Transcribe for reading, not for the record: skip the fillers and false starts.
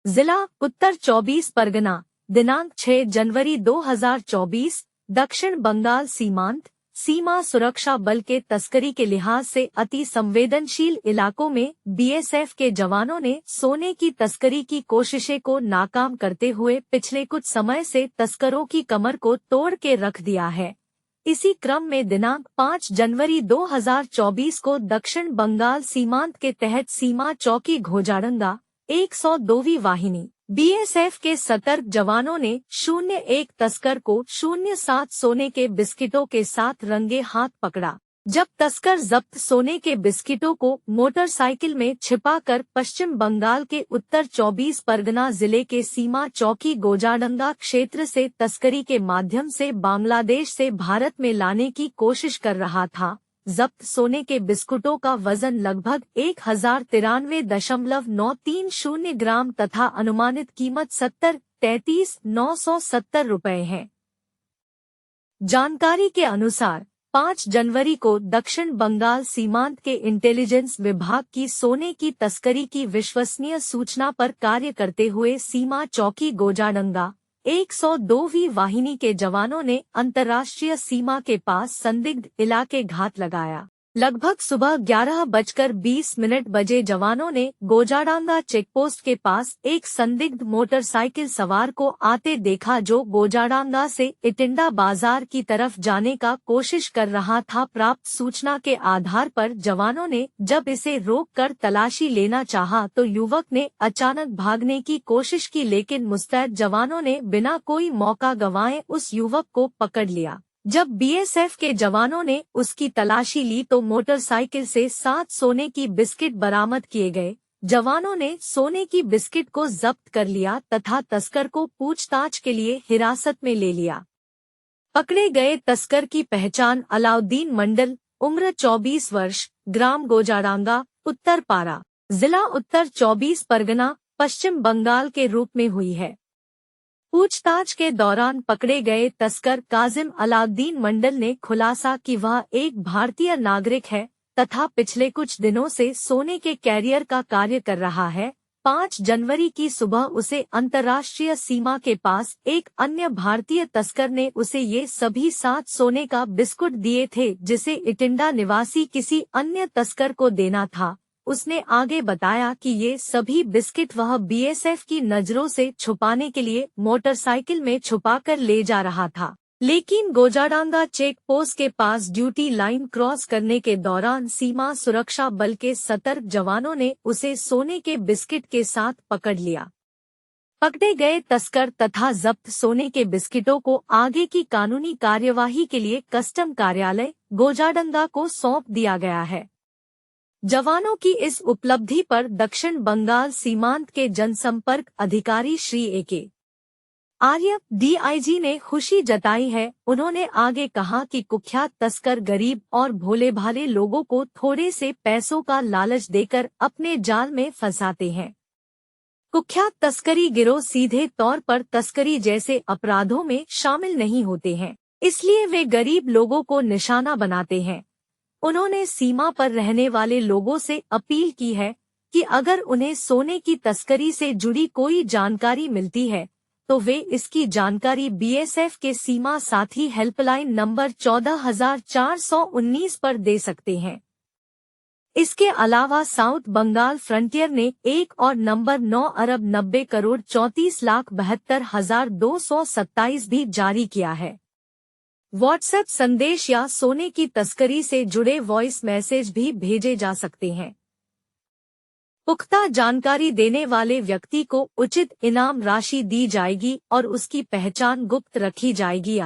जिला उत्तर 24 परगना दिनांक 6 जनवरी 2024 दक्षिण बंगाल सीमा सुरक्षा बल के तस्करी के लिहाज से अति संवेदनशील इलाकों में बीएसएफ के जवानों ने सोने की तस्करी की कोशिशें को नाकाम करते हुए पिछले कुछ समय से तस्करों की कमर को तोड़ के रख दिया है। इसी क्रम में दिनांक 5 जनवरी 2024 को दक्षिण बंगाल सीमांत के तहत सीमा चौकी घोजाडंगा 102वीं वाहिनी बीएसएफ के सतर्क जवानों ने 01 तस्कर को 07 सोने के बिस्किटों के साथ रंगे हाथ पकड़ा। जब तस्कर जब्त सोने के बिस्किटों को मोटरसाइकिल में छिपाकर पश्चिम बंगाल के उत्तर 24 परगना जिले के सीमा चौकी गोजाडंगा क्षेत्र से तस्करी के माध्यम से बांग्लादेश से भारत में लाने की कोशिश कर रहा था। जब्त सोने के बिस्कुटों का वजन लगभग 1093.930 ग्राम तथा अनुमानित कीमत 70,33,970 रुपए है। जानकारी के अनुसार 5 जनवरी को दक्षिण बंगाल सीमांत के इंटेलिजेंस विभाग की सोने की तस्करी की विश्वसनीय सूचना पर कार्य करते हुए सीमा चौकी गोजाडंगा 102वीं वाहिनी के जवानों ने अंतर्राष्ट्रीय सीमा के पास संदिग्ध इलाके घात लगाया। लगभग सुबह 11:20 बजे जवानों ने गोजाडंगा चेकपोस्ट के पास एक संदिग्ध मोटरसाइकिल सवार को आते देखा जो गोजाडंगा से इटिंडा बाजार की तरफ जाने का कोशिश कर रहा था। प्राप्त सूचना के आधार पर जवानों ने जब इसे रोककर तलाशी लेना चाहा तो युवक ने अचानक भागने की कोशिश की, लेकिन मुस्तैद जवानों ने बिना कोई मौका गंवाए उस युवक को पकड़ लिया। जब बीएसएफ के जवानों ने उसकी तलाशी ली तो मोटरसाइकिल से 7 सोने की बिस्किट बरामद किए गए। जवानों ने सोने की बिस्किट को जब्त कर लिया तथा तस्कर को पूछताछ के लिए हिरासत में ले लिया। पकड़े गए तस्कर की पहचान अलाउद्दीन मंडल, उम्र 24 वर्ष, ग्राम गोजाडंगा, उत्तर पारा, जिला उत्तर 24 परगना, पश्चिम बंगाल के रूप में हुई है। पूछताछ के दौरान पकड़े गए तस्कर काजिम अलाउद्दीन मंडल ने खुलासा कि वह एक भारतीय नागरिक है तथा पिछले कुछ दिनों से सोने के कैरियर का कार्य कर रहा है। 5 जनवरी की सुबह उसे अंतर्राष्ट्रीय सीमा के पास एक अन्य भारतीय तस्कर ने उसे ये सभी 7 सोने का बिस्कुट दिए थे जिसे इटिंडा निवासी किसी अन्य तस्कर को देना था। उसने आगे बताया कि ये सभी बिस्किट वह बीएसएफ की नजरों से छुपाने के लिए मोटरसाइकिल में छुपाकर ले जा रहा था, लेकिन गोजाडंगा चेक पोस्ट के पास ड्यूटी लाइन क्रॉस करने के दौरान सीमा सुरक्षा बल के सतर्क जवानों ने उसे सोने के बिस्किट के साथ पकड़ लिया। पकड़े गए तस्कर तथा जब्त सोने के बिस्किटों को आगे की कानूनी कार्यवाही के लिए कस्टम कार्यालय गोजाडंगा को सौंप दिया गया है। जवानों की इस उपलब्धि पर दक्षिण बंगाल सीमांत के जनसंपर्क अधिकारी श्री ए.के. आर्य डीआईजी ने खुशी जताई है। उन्होंने आगे कहा कि कुख्यात तस्कर गरीब और भोले भाले लोगों को थोड़े से पैसों का लालच देकर अपने जाल में फंसाते हैं। कुख्यात तस्करी गिरोह सीधे तौर पर तस्करी जैसे अपराधों में शामिल नहीं होते हैं, इसलिए वे गरीब लोगों को निशाना बनाते हैं। उन्होंने सीमा पर रहने वाले लोगों से अपील की है कि अगर उन्हें सोने की तस्करी से जुड़ी कोई जानकारी मिलती है तो वे इसकी जानकारी बीएसएफ के सीमा साथी हेल्पलाइन नंबर 14,419 पर दे सकते हैं। इसके अलावा साउथ बंगाल फ्रंटियर ने 1 और नंबर 9,90,34,72,227 भी जारी किया है। व्हाट्सएप संदेश या सोने की तस्करी से जुड़े वॉइस मैसेज भी भेजे जा सकते हैं। पुख्ता जानकारी देने वाले व्यक्ति को उचित इनाम राशि दी जाएगी और उसकी पहचान गुप्त रखी जाएगी।